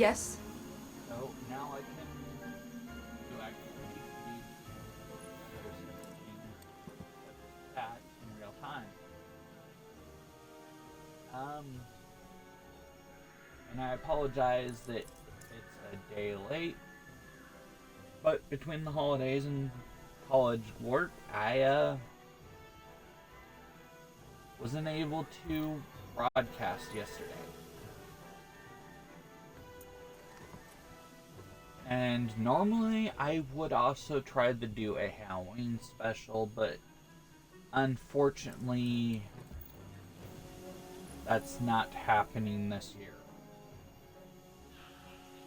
Yes? So now I can do activity chat in real time. Um, and I apologize that it's a day late, but between the holidays and college work, I wasn't able to broadcast yesterday. And normally I would also try to do a Halloween special, but unfortunately that's not happening this year.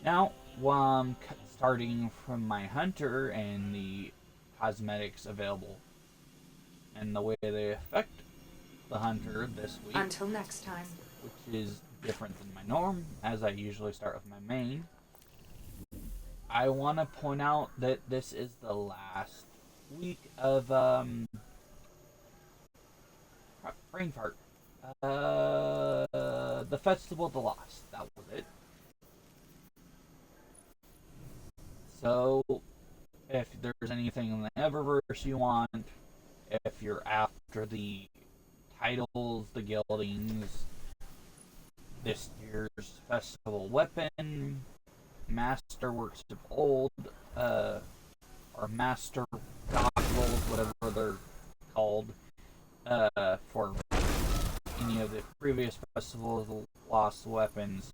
Now, while I'm starting from my hunter and the cosmetics available and the way they affect the hunter this week, Until next time. which is different than my norm, as I usually start with my main, I want to point out that this is the last week of brain fart. The Festival of the Lost. That was it. So, if there's anything in the Eververse you want, if you're after the titles, the guildings, this year's festival weapon, masterworks of old, or master goggles, whatever they're called, for any of the previous festivals of lost weapons,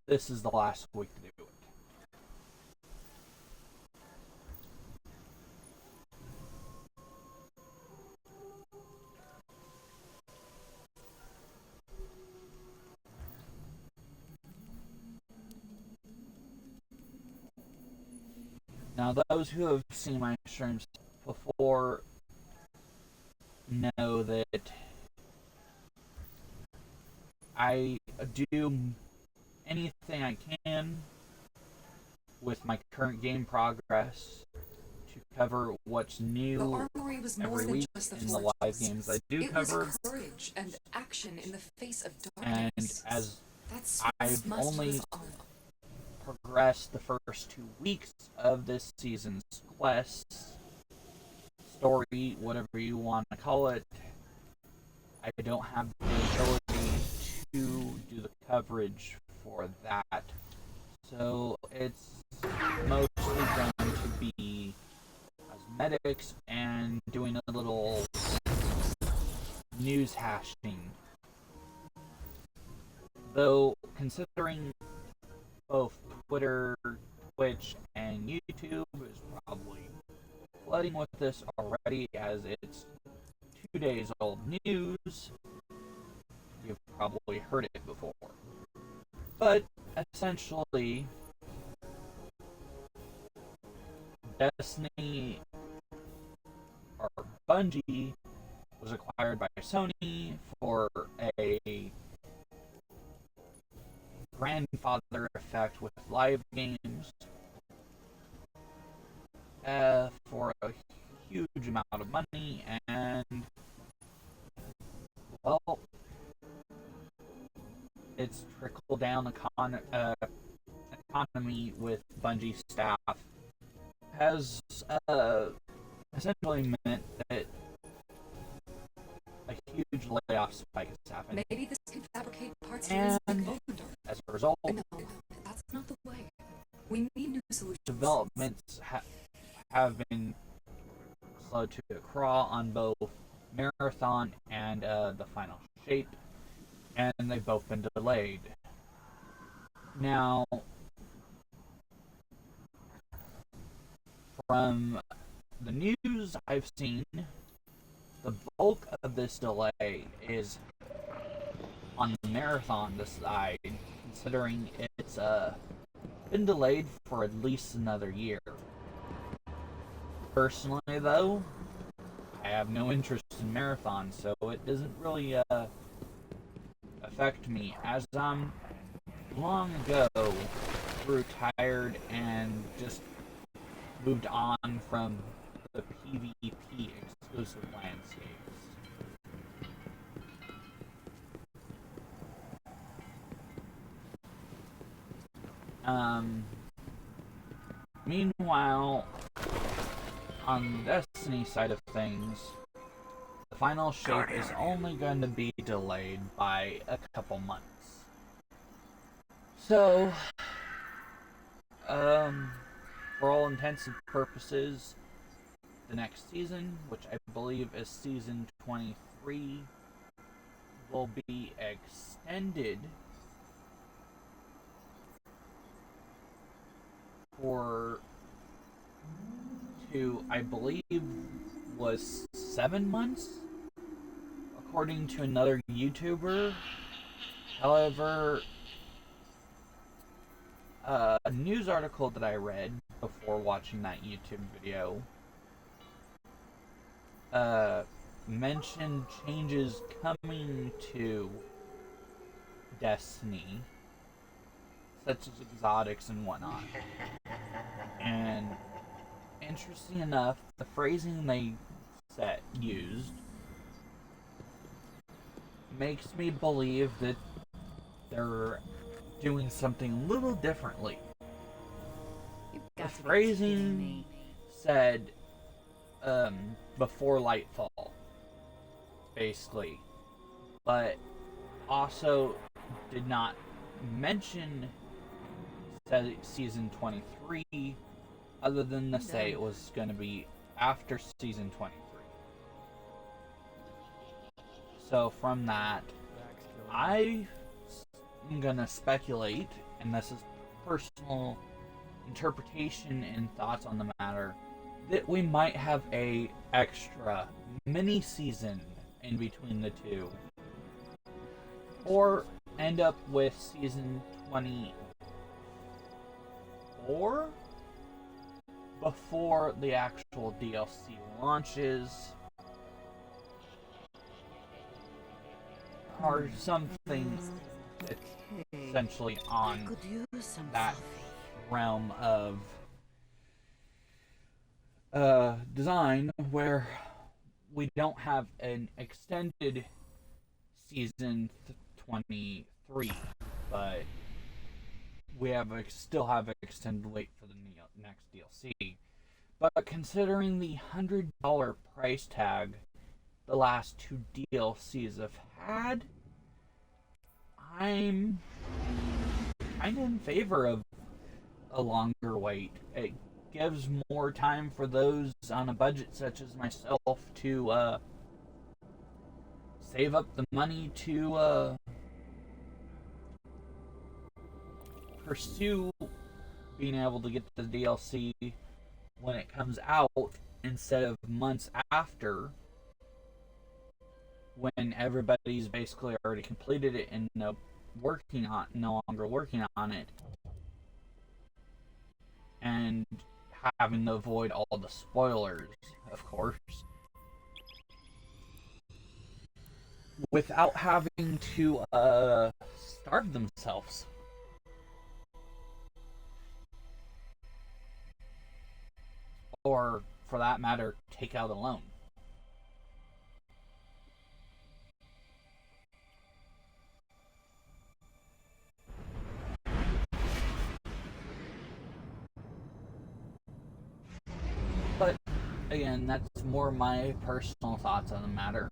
this is the last week to do it. Now, those who have seen my streams before know that I do anything I can with my current game progress to cover what's new every week in the live games I do cover. Courage and action in the face of and as I've only progressed the first 2 weeks of this season's quest, story, whatever you want to call it, I don't have the ability to do the coverage for that. So it's mostly going to be cosmetics and doing a little news hashing. Though, considering both Twitter, Twitch, and YouTube is probably flooding with this already as it's 2 days old news, you've probably heard it before. But essentially, Destiny or Bungie was acquired by Sony for a grandfather effect with live games for a huge amount of money, and well, its trickle down economy with Bungie staff has essentially meant that a huge layoff spike has happened. Maybe this can fabricate parts and as a result, no, that's not the way. We need new solutions. Developments have been slow to crawl on both Marathon and the final shape, and they've both been delayed. Now, from the news I've seen, the bulk of this delay is on the Marathon side, considering it's been delayed for at least another year. Personally, though, I have no interest in Marathon, so it doesn't really affect me, as I'm long ago retired and just moved on from the PvP exclusive landscapes. Meanwhile, on the Destiny side of things, the final shape is only going to be delayed by a couple months. So, for all intents and purposes, the next season, which I believe is season 23, will be extended to, I believe, was 7 months, according to another YouTuber. However, a news article that I read before watching that YouTube video mentioned changes coming to Destiny, such as exotics and whatnot. And interesting enough, the phrasing they used makes me believe that they're doing something a little differently. The phrasing said before Lightfall, basically, but also did not mention season 23, other than to say it was going to be after season 23. So from that, I'm going to speculate, and this is personal interpretation and thoughts on the matter, that we might have a extra mini season in between the two, or end up with season 24 before the actual DLC launches, or something essentially on that realm of design, where we don't have an extended season 23, but we still have extended wait for the next DLC. But considering the $100 price tag the last two DLCs have had, I'm kind of in favor of a longer wait. It gives more time for those on a budget such as myself to save up the money to pursue being able to get the DLC when it comes out, instead of months after, when everybody's basically already completed it and no longer working on it, and having to avoid all the spoilers, of course, without having to starve themselves. Or, for that matter, take out a loan. But, again, that's more my personal thoughts on the matter.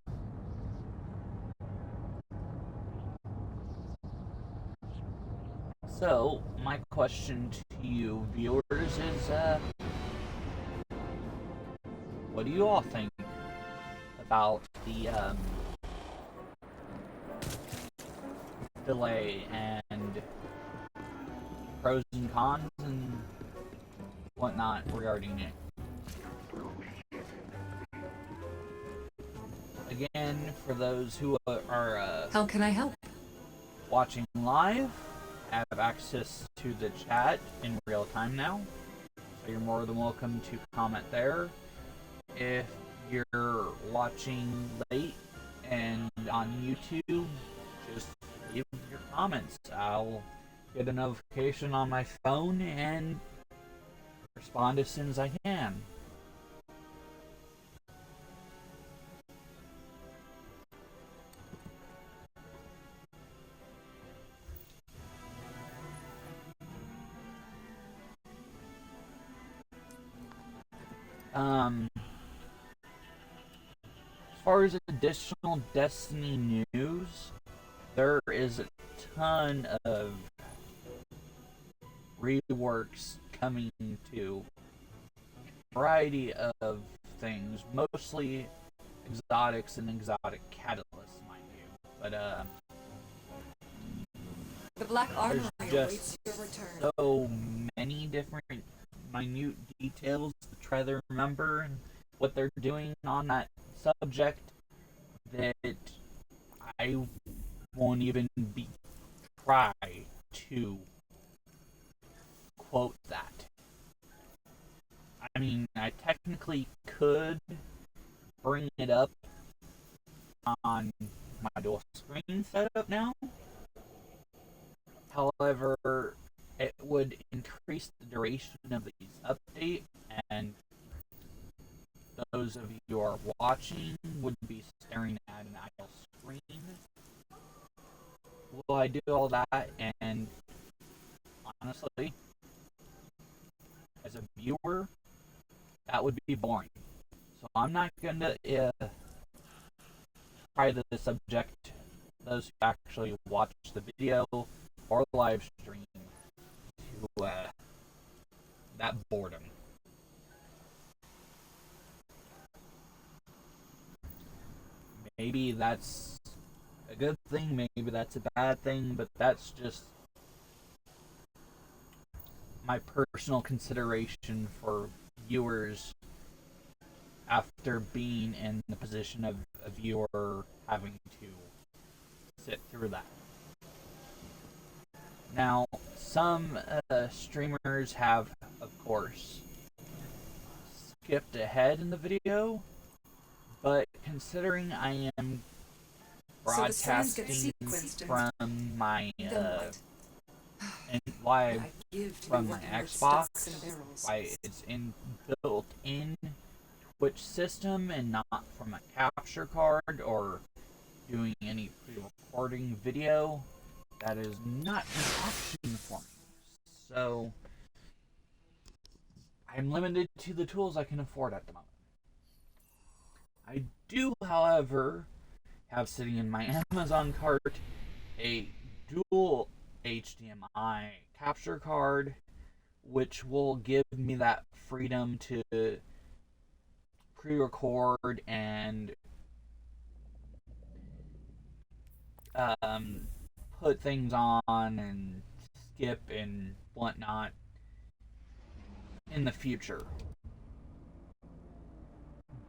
So, my question to you viewers is, what do you all think about the delay and pros and cons and whatnot regarding it? Again, for those who are How can I help? watching live, have access to the chat in real time now, so you're more than welcome to comment there. If you're watching late and on YouTube, just leave your comments. I'll get a notification on my phone and respond as soon as I can. As far as additional Destiny news, there is a ton of reworks coming to a variety of things, mostly exotics and exotic catalysts, mind you. But The Black Armory there's awaits just your return. so many different minute details to try to remember and what they're doing on that subject that I won't even be try to quote that. I mean, I technically could bring it up on my dual screen setup now. However, it would increase the duration of these updates, and those of you who are watching would be staring at an idle screen. Will I do all that? And honestly, as a viewer, that would be boring. So I'm not gonna try the subject. Those who actually watch the video or live stream to that boredom. Maybe that's a good thing, maybe that's a bad thing, but that's just my personal consideration for viewers after being in the position of a viewer having to sit through that. Now, some streamers have, of course, skipped ahead in the video, but considering I am So the strands get broadcasting sequenced from my then what? and live I give to from be my working with Xbox, stocks and barrels. why it's built in Twitch system and not from a capture card or doing any pre-recording video. That is not an option for me. So I'm limited to the tools I can afford at the moment. I do, however, have sitting in my Amazon cart a dual HDMI capture card, which will give me that freedom to pre-record and put things on and skip and whatnot in the future.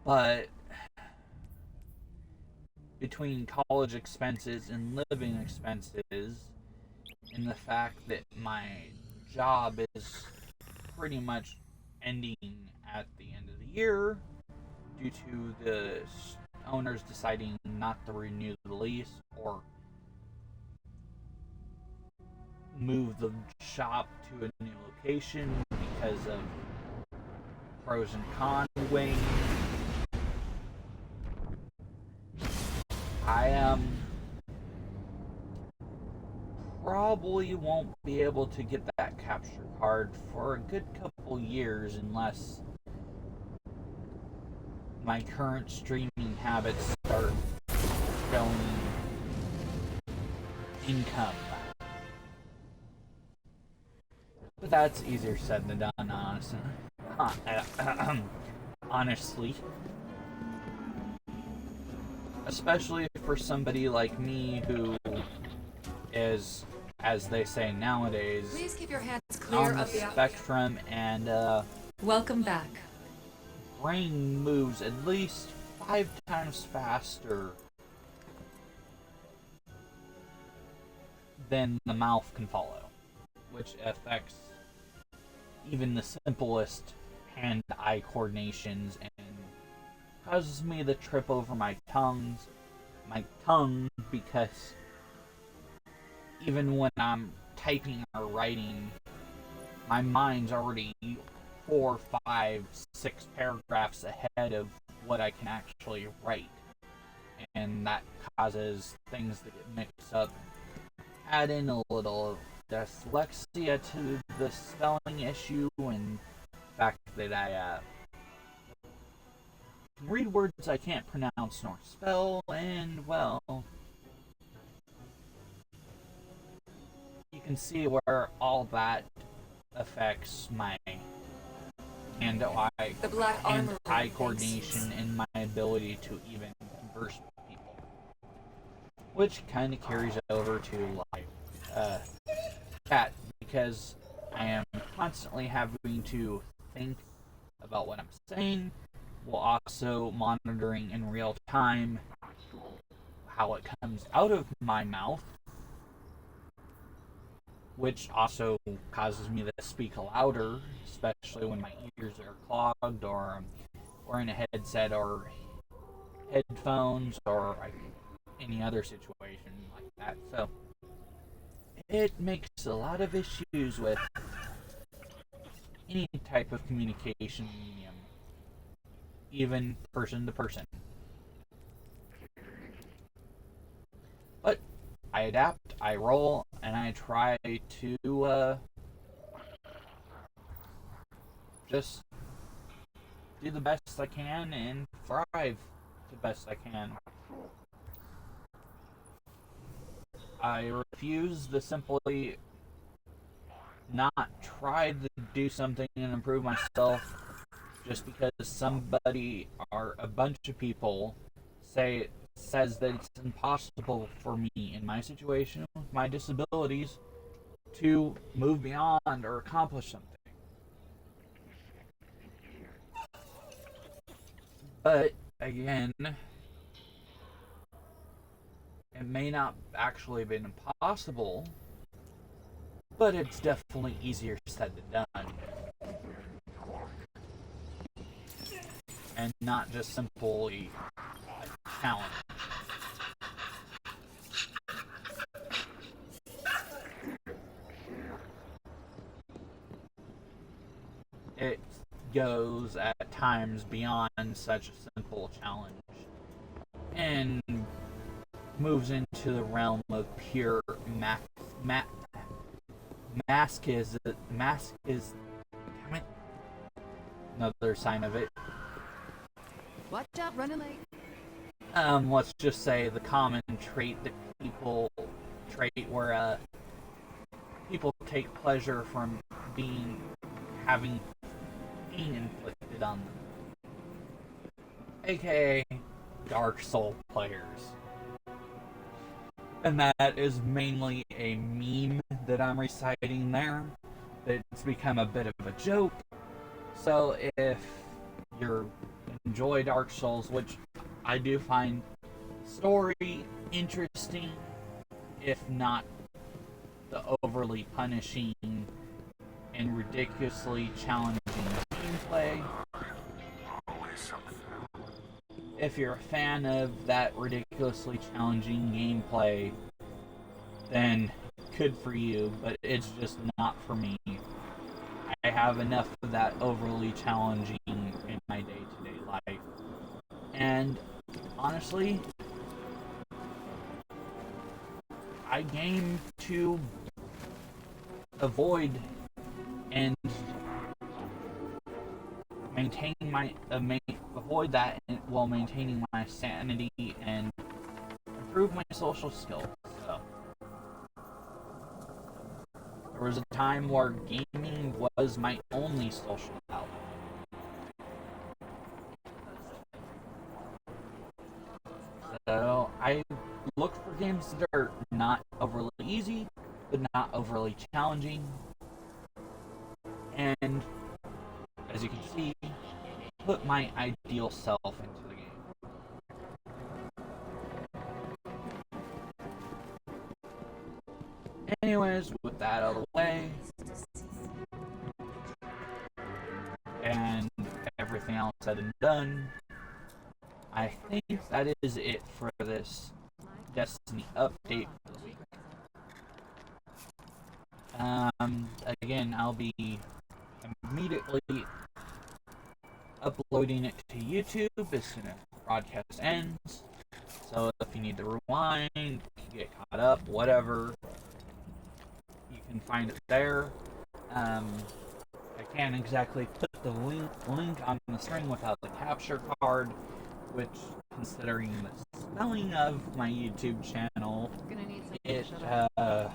But between college expenses and living expenses, and the fact that my job is pretty much ending at the end of the year due to the owners deciding not to renew the lease or move the shop to a new location because of pros and cons weighing. I probably won't be able to get that capture card for a good couple years unless my current streaming habits start showing income. But that's easier said than done, honestly. Honestly. Especially for somebody like me who is, as they say nowadays, Please keep your hands clear on the of the spectrum and Welcome back. brain moves at least 5 times faster than the mouth can follow, which affects even the simplest hand-eye coordinations and causes me to trip over my tongue because even when I'm typing or writing, my mind's already 4, 5, 6 paragraphs ahead of what I can actually write. And that causes things to get mixed up. Add in a little dyslexia to the spelling issue and the fact that I read words I can't pronounce nor spell, and, well, you can see where all that affects my hand-eye The black armor coordination and my ability to even converse with people. Which kind of carries over to, like, chat, because I am constantly having to think about what I'm saying, while also monitoring in real time how it comes out of my mouth, which also causes me to speak louder, especially when my ears are clogged or I'm wearing a headset or headphones or any other situation like that. So it makes a lot of issues with any type of communication medium, even person to person. But I adapt, I roll, and I try to just do the best I can and thrive the best I can. I refuse to simply not try to do something and improve myself just because somebody or a bunch of people says that it's impossible for me in my situation with my disabilities to move beyond or accomplish something. But again, it may not actually have been impossible, but it's definitely easier said than done. And not just simply a challenge. It goes at times beyond such a simple challenge and moves into the realm of pure another sign of it. Watch out, running late. Let's just say the common trait that people trait where people take pleasure from having pain inflicted on them, aka Dark Soul players. And that is mainly a meme that I'm reciting there. It's become a bit of a joke. So if you enjoy Dark Souls, which I do find story interesting, if not the overly punishing and ridiculously challenging gameplay. If you're a fan of that ridiculously challenging gameplay, then good for you, but it's just not for me. I have enough of that overly challenging in my day-to-day life. And honestly, I game to avoid and maintain avoid that while maintaining my sanity and improve my social skills. So there was a time where gaming was my only social outlet. So I look for games that are not overly easy, but not overly challenging. And as you can see, put my ideal self into the game. Anyways, with that out of the way, and everything else said and done, I think that is it for this Destiny update for the week. Again, I'll be immediately uploading it to YouTube as soon as the broadcast ends. So if you need to rewind, get caught up, whatever, you can find it there. I can't exactly put the link on the string without the capture card, which, considering the spelling of my YouTube channel, Gonna need some it shut up.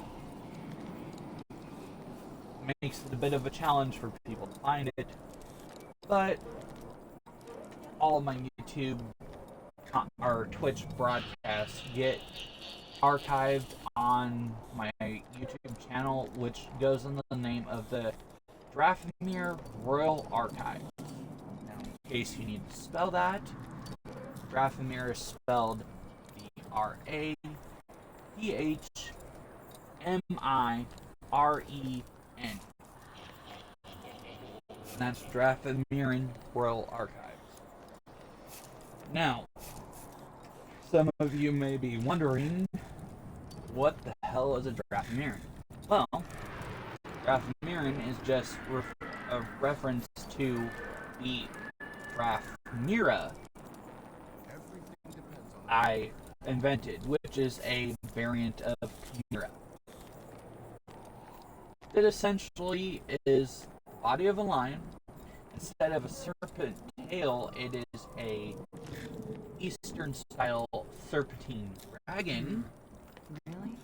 makes it a bit of a challenge for people to find it. But all my YouTube or Twitch broadcasts get archived on my YouTube channel, which goes in the name of the Drafmir Royal Archive. Now, in case you need to spell that, Drafmir is spelled Drafmiren. And that's Drafmiren Royal Archives. Now, some of you may be wondering, what the hell is a Drafmiren? Well, Drafmiren is just a reference to the Drafmira I invented, which is a variant of Chimera. It essentially is the body of a lion. Instead of a serpent tail, it is a Eastern-style serpentine dragon. Really?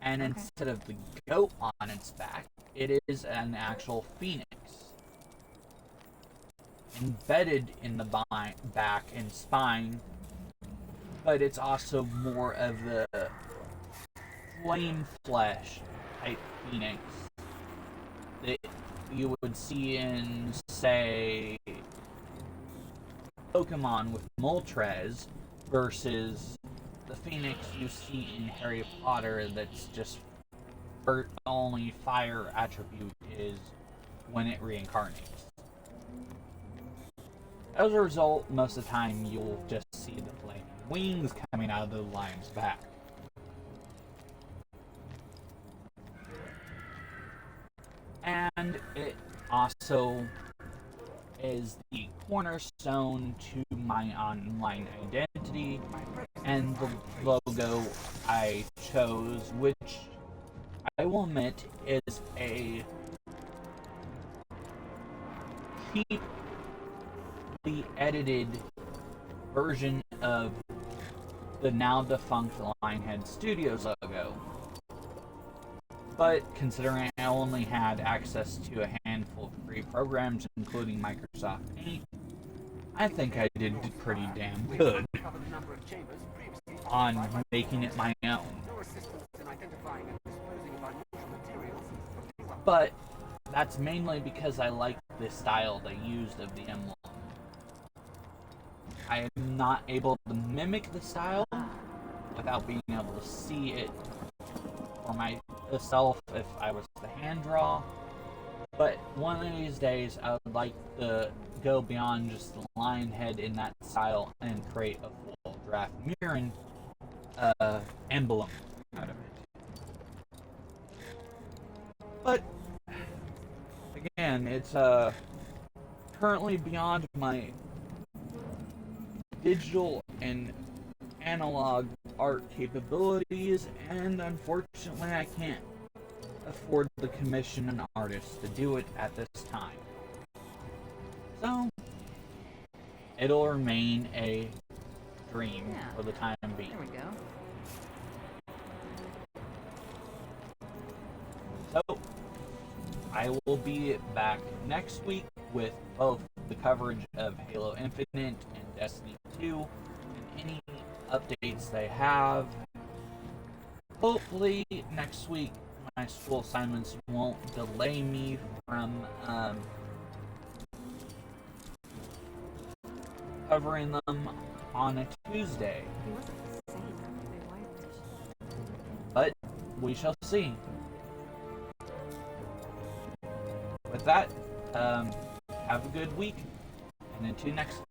And Okay. instead of the goat on its back, it is an actual phoenix. Embedded in the back and spine, but it's also more of the flame flesh type phoenix that you would see in, say, Pokemon with Moltres versus the phoenix you see in Harry Potter that's just only fire attribute is when it reincarnates. As a result, most of the time you'll just see the flaming wings coming out of the lion's back. And it also is the cornerstone to my online identity and the logo I chose, which I will admit is a cheaply edited version of the now defunct Lionhead Studios logo. But considering I only had access to a handful of free programs, including Microsoft Paint, I think I did pretty damn good on making it my own. But that's mainly because I like the style they used of the emblem. I am not able to mimic the style without being able to see it for myself if I was to hand draw. But one of these days I would like to go beyond just the lion head in that style and create a full Drafmiren emblem out of it. But again, it's currently beyond my digital and analog art capabilities, and unfortunately I can't afford to commission an artist to do it at this time. So it'll remain a dream for the time being. There we go. So I will be back next week with both the coverage of Halo Infinite and Destiny 2 and any updates they have. Hopefully next week my school assignments won't delay me from covering them on a Tuesday. He wasn't the same. I think they wiped it. But we shall see. With that, have a good week, and until next